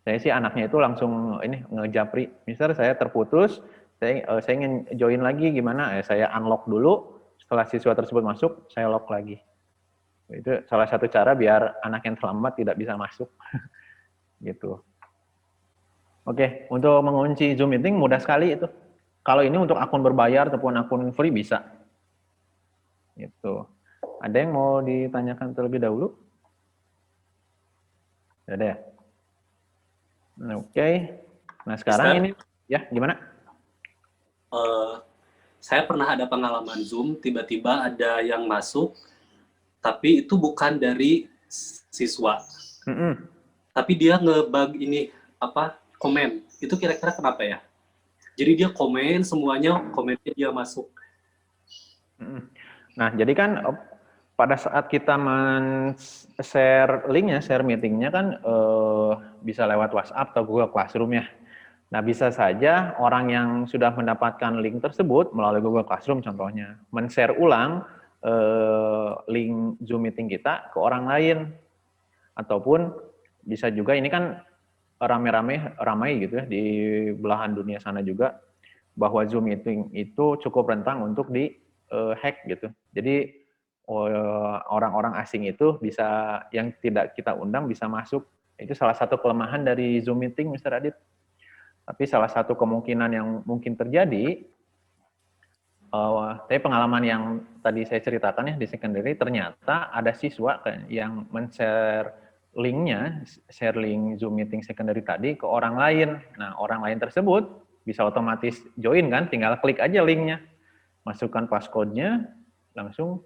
saya sih anaknya itu langsung ini ngejapri. Misal saya terputus, saya ingin join lagi gimana? Saya unlock dulu. Setelah siswa tersebut masuk, saya lock lagi. Itu salah satu cara biar anak yang terlambat tidak bisa masuk. Gitu. Oke, untuk mengunci Zoom meeting mudah sekali itu. Kalau ini untuk akun berbayar ataupun akun free bisa. Gitu. Ada yang mau ditanyakan terlebih dahulu? Ada ya? Oke. Nah sekarang Mister, ini, ya gimana? Saya pernah ada pengalaman Zoom, tiba-tiba ada yang masuk, tapi itu bukan dari siswa. Tapi dia nge-bug ini, komen. Itu kira-kira kenapa ya? Jadi dia komen, semuanya komennya dia masuk. Nah, jadi kan pada saat kita share linknya, share meetingnya kan bisa lewat WhatsApp atau Google Classroom ya. Nah, bisa saja orang yang sudah mendapatkan link tersebut melalui Google Classroom contohnya, men-share ulang link Zoom meeting kita ke orang lain. Ataupun bisa juga, ini kan ramai gitu ya, di belahan dunia sana juga, bahwa Zoom meeting itu cukup rentan untuk di-hack gitu. Jadi, orang-orang asing itu bisa, yang tidak kita undang bisa masuk. Itu salah satu kelemahan dari Zoom meeting, Mr. Adit. Tapi salah satu kemungkinan yang mungkin terjadi, tapi pengalaman yang tadi saya ceritakan ya di secondary, ternyata ada siswa yang men-share linknya, share link Zoom meeting secondary tadi ke orang lain. Nah, orang lain tersebut bisa otomatis join kan, tinggal klik aja linknya, masukkan passcode-nya, langsung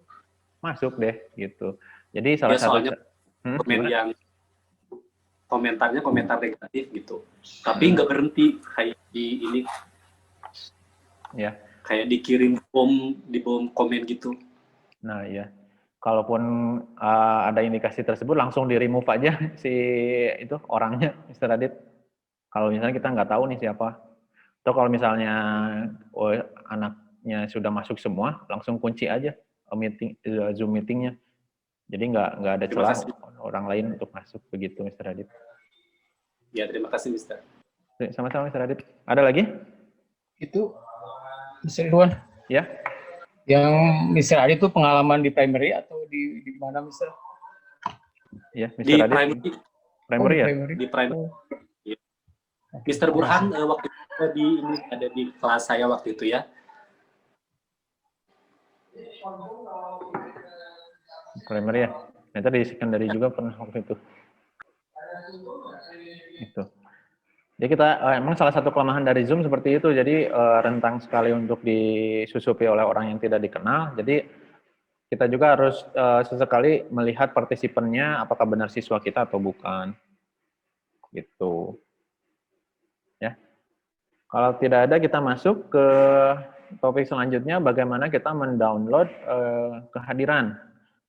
masuk deh gitu. Jadi salah satu komen yang komentarnya komentar negatif gitu, tapi nggak berhenti kayak di ini, ya kayak dikirim bom komen gitu. Nah ya, kalaupun ada indikasi tersebut langsung di remove aja si itu orangnya, Mr. Adit. Kalau misalnya kita nggak tahu nih siapa, atau kalau misalnya anaknya sudah masuk semua, langsung kunci aja Zoom meetingnya. Jadi nggak ada celah orang lain untuk masuk, begitu Mr. Adit. Ya, terima kasih Mr. Sama-sama Mr. Adit. Ada lagi? Itu Mr. Ridwan. Ya. Yang Mr. Adit itu pengalaman di primary atau di mana Mr.? Ya, Mr. Di Radit. Primary ya? Di primary. Ya. Mr. Burhan waktu itu ada di kelas saya waktu itu ya. Primary ya. Ternyata di secondary juga pernah waktu itu. Itu. Jadi kita emang salah satu kelemahan dari Zoom seperti itu. Jadi rentang sekali untuk disusupi oleh orang yang tidak dikenal. Jadi kita juga harus sesekali melihat partisipannya apakah benar siswa kita atau bukan. Gitu. Ya. Kalau tidak ada, kita masuk ke topik selanjutnya, bagaimana kita mendownload kehadiran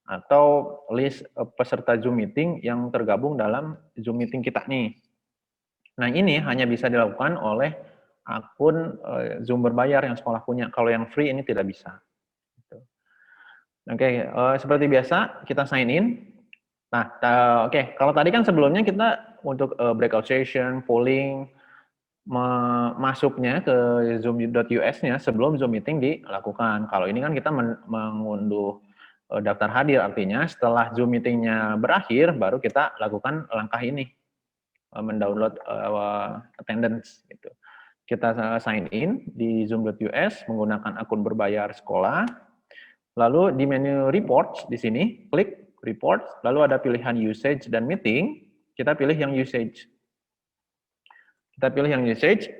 atau list peserta Zoom meeting yang tergabung dalam Zoom meeting kita nih. Nah, ini hanya bisa dilakukan oleh akun Zoom berbayar yang sekolah punya. Kalau yang free ini tidak bisa. Oke, seperti biasa kita sign in. Nah, oke, kalau tadi kan sebelumnya kita untuk breakout session, polling, masuknya ke zoom.us-nya sebelum Zoom meeting dilakukan. Kalau ini kan kita mengunduh daftar hadir, artinya setelah Zoom meeting-nya berakhir, baru kita lakukan langkah ini, mendownload attendance. Gitu. Kita sign in di zoom.us menggunakan akun berbayar sekolah, lalu di menu reports di sini, klik reports, lalu ada pilihan usage dan meeting, kita pilih yang usage. Kita pilih yang usage,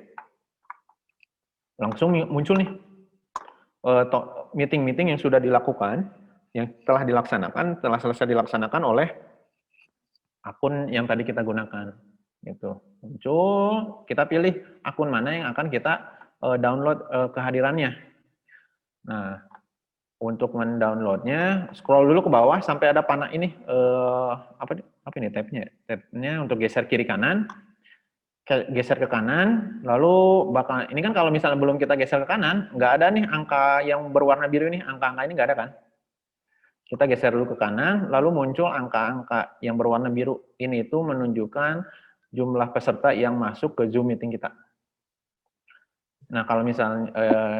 langsung muncul nih meeting-meeting yang sudah dilakukan, yang telah dilaksanakan, telah selesai dilaksanakan oleh akun yang tadi kita gunakan. Gitu. Muncul, kita pilih akun mana yang akan kita download kehadirannya. Nah, untuk mendownloadnya, scroll dulu ke bawah sampai ada panah ini, apa ini tabnya? Tabnya untuk geser kiri kanan. Geser ke kanan, lalu bakal ini kan kalau misalnya belum kita geser ke kanan, nggak ada nih angka yang berwarna biru ini, angka-angka ini nggak ada kan? Kita geser dulu ke kanan, lalu muncul angka-angka yang berwarna biru. Ini itu menunjukkan jumlah peserta yang masuk ke Zoom meeting kita. Nah, kalau misalnya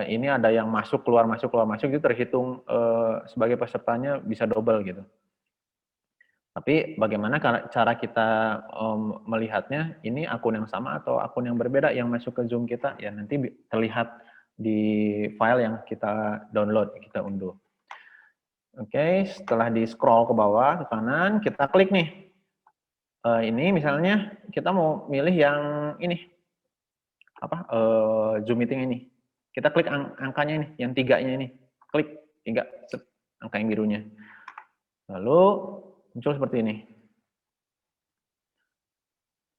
ini ada yang masuk, keluar, itu terhitung sebagai pesertanya bisa double gitu. Tapi bagaimana cara kita melihatnya, ini akun yang sama atau akun yang berbeda yang masuk ke Zoom kita, ya nanti terlihat di file yang kita download, kita unduh. Oke, setelah di scroll ke bawah, ke kanan, kita klik nih. Ini misalnya kita mau milih yang ini, Zoom meeting ini. Kita klik angkanya ini, yang 3-nya ini. Klik 3, angka yang birunya. Lalu muncul seperti ini.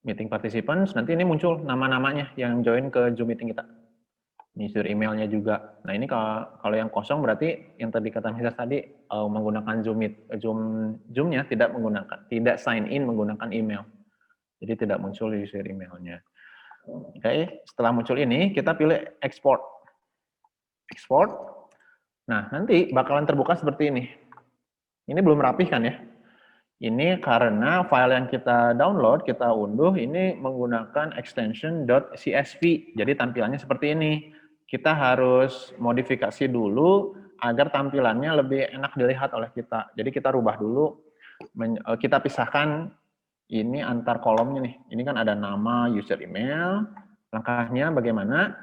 Meeting participants, nanti ini muncul nama-namanya yang join ke Zoom meeting kita. User emailnya juga. Nah, ini kalau yang kosong berarti yang tadi kata Mr. tadi menggunakan Zoom-nya tidak sign in menggunakan email. Jadi tidak muncul user emailnya. Oke, setelah muncul ini kita pilih export. Export. Nah, nanti bakalan terbuka seperti ini. Ini belum rapih kan ya? Ini karena file yang kita download, kita unduh, ini menggunakan extension .csv. Jadi tampilannya seperti ini. Kita harus modifikasi dulu agar tampilannya lebih enak dilihat oleh kita. Jadi kita rubah dulu, kita pisahkan ini antar kolomnya nih. Ini kan ada nama, user email. Langkahnya bagaimana?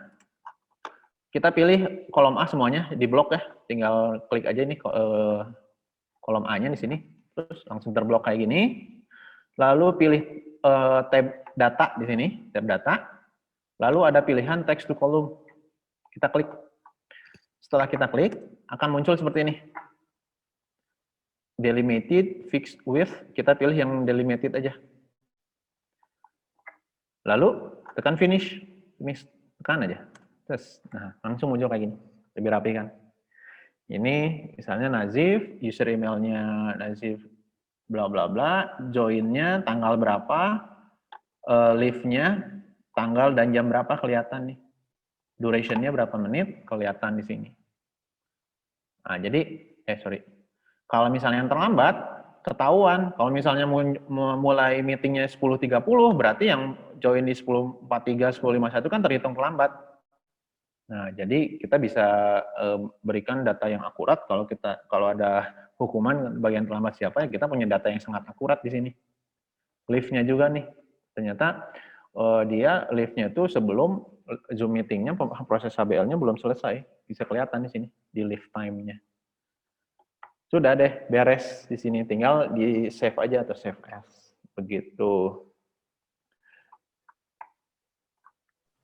Kita pilih kolom A semuanya, di blok ya. Tinggal klik aja nih kolom A-nya di sini. Terus langsung terblok kayak gini. Lalu pilih tab data di sini, tab data. Lalu ada pilihan text to column. Kita klik. Setelah kita klik, akan muncul seperti ini. Delimited, fixed width, kita pilih yang delimited aja. Lalu tekan finish. Tekan aja. Terus, nah langsung muncul kayak gini. Lebih rapi kan? Ini misalnya Nazif, user emailnya Nazif bla bla bla, join-nya tanggal berapa, live-nya tanggal dan jam berapa kelihatan nih. Duration-nya berapa menit kelihatan di sini. Nah, jadi kalau misalnya yang terlambat ketahuan. Kalau misalnya mulai meetingnya 10.30 berarti yang join di 10.43, 10.51 kan terhitung terlambat. Nah, jadi kita bisa berikan data yang akurat kalau ada hukuman bagian terlambat siapa, ya kita punya data yang sangat akurat di sini. Live-nya juga nih, ternyata dia live-nya itu sebelum Zoom meeting-nya, proses HBL-nya belum selesai, bisa kelihatan di sini di live time-nya. Sudah deh, beres di sini, tinggal di save aja atau save as, begitu.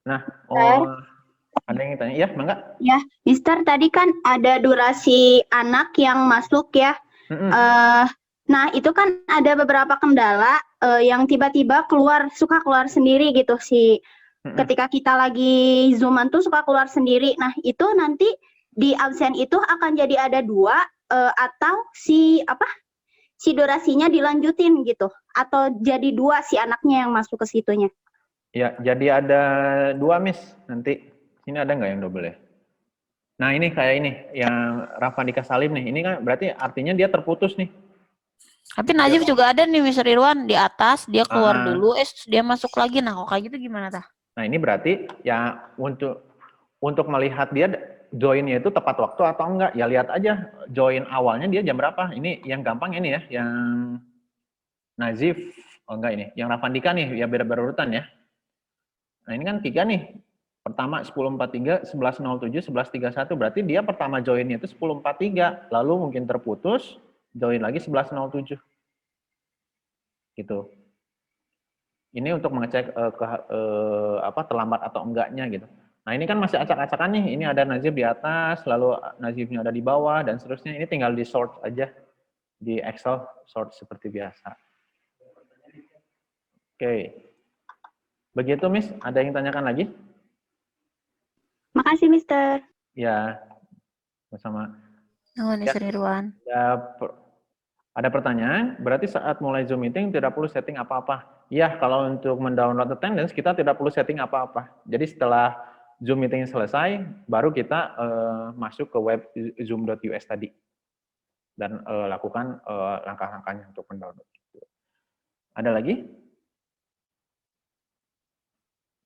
Nah, ada yang tanya? Ya, Mangga? Ya, Mister, tadi kan ada durasi anak yang masuk ya. Nah, itu kan ada beberapa kendala yang tiba-tiba suka keluar sendiri gitu sih. Ketika kita lagi Zoom-an tuh suka keluar sendiri. Nah, itu nanti di absen itu akan jadi ada 2 atau si durasinya dilanjutin gitu, atau jadi 2 si anaknya yang masuk ke situnya. Ya, jadi ada 2, Miss. Nanti ini ada nggak yang double ya? Nah, ini kayak ini yang Rafandika Salim nih. Ini kan berarti artinya dia terputus nih. Tapi Najib juga ada nih, Mr. Irwan, di atas dia keluar dulu, dia masuk lagi. Nah, kok kayak gitu gimana tah? Nah, ini berarti ya untuk melihat dia join-nya itu tepat waktu atau enggak, ya lihat aja join awalnya dia jam berapa. Ini yang gampang ini ya, yang Nazif, enggak ini, yang Rafandika nih, ya beda berurutan ya. Nah, ini kan 3 nih. Pertama 10.43, 11.07, 11.31, berarti dia pertama join-nya itu 10.43, lalu mungkin terputus, join lagi 11.07. Gitu. Ini untuk mengecek terlambat atau enggaknya gitu. Nah, ini kan masih acak-acakan nih. Ini ada Najib di atas, lalu Najibnya ada di bawah, dan seterusnya. Ini tinggal di sort aja. Di Excel, sort seperti biasa. Oke. Begitu, Miss. Ada yang tanyakan lagi? Makasih, Mister. Ya, bersama. Mr. Irwan. Ada pertanyaan, berarti saat mulai Zoom meeting tidak perlu setting apa-apa. Ya, kalau untuk mendownload attendance, kita tidak perlu setting apa-apa. Jadi setelah Zoom meeting selesai, baru kita masuk ke web zoom.us tadi. Dan lakukan langkah-langkahnya untuk mendownload. Ada lagi?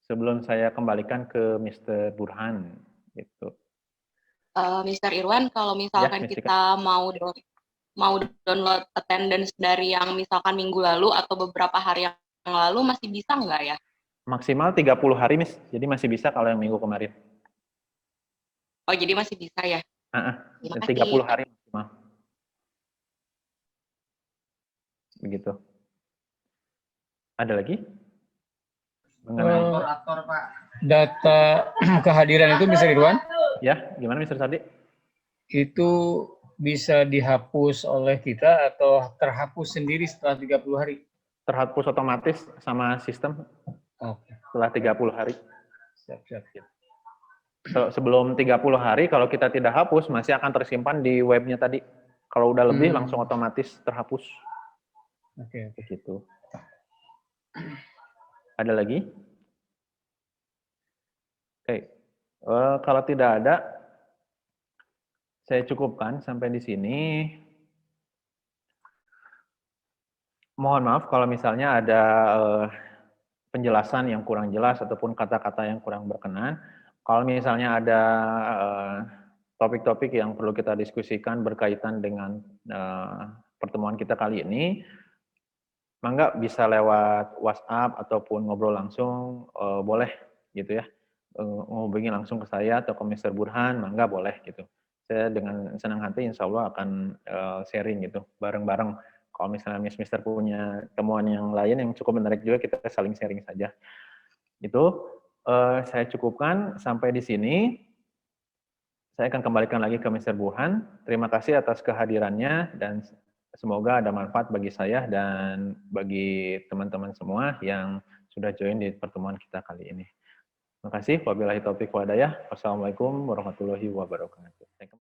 Sebelum saya kembalikan ke Mr. Burhan. Gitu. Mr. Irwan, kalau misalkan kita mau download attendance dari yang misalkan minggu lalu atau beberapa hari yang lalu, masih bisa nggak ya? Maksimal 30 hari, Miss. Jadi masih bisa kalau yang minggu kemarin. Oh, jadi masih bisa ya? 30 hari maksimal. Begitu. Ada lagi? Mengenai data kehadiran itu, Mr. Irwan? Ya, gimana Mr. Sadi? Itu bisa dihapus oleh kita atau terhapus sendiri setelah 30 hari? Terhapus otomatis sama sistem. Setelah 30 hari. Siap. Sebelum 30 hari, kalau kita tidak hapus, masih akan tersimpan di webnya tadi. Kalau udah lebih, langsung otomatis terhapus. Oke. Begitu. Ada lagi? Oke. Kalau tidak ada, saya cukupkan sampai di sini. Mohon maaf kalau misalnya ada penjelasan yang kurang jelas ataupun kata-kata yang kurang berkenan. Kalau misalnya ada topik-topik yang perlu kita diskusikan berkaitan dengan pertemuan kita kali ini, mangga bisa lewat WhatsApp ataupun ngobrol langsung, boleh gitu ya. Ngubungi langsung ke saya atau ke Mr. Burhan, mangga boleh gitu. Saya dengan senang hati insya Allah akan sharing gitu, bareng-bareng. Kalau misalnya Mister punya temuan yang lain yang cukup menarik juga, kita saling sharing saja. Itu saya cukupkan sampai di sini. Saya akan kembalikan lagi ke Mr. Burhan. Terima kasih atas kehadirannya dan semoga ada manfaat bagi saya dan bagi teman-teman semua yang sudah join di pertemuan kita kali ini. Terima kasih. Wabillahi taufiq wa hidayah. Wassalamualaikum warahmatullahi wabarakatuh.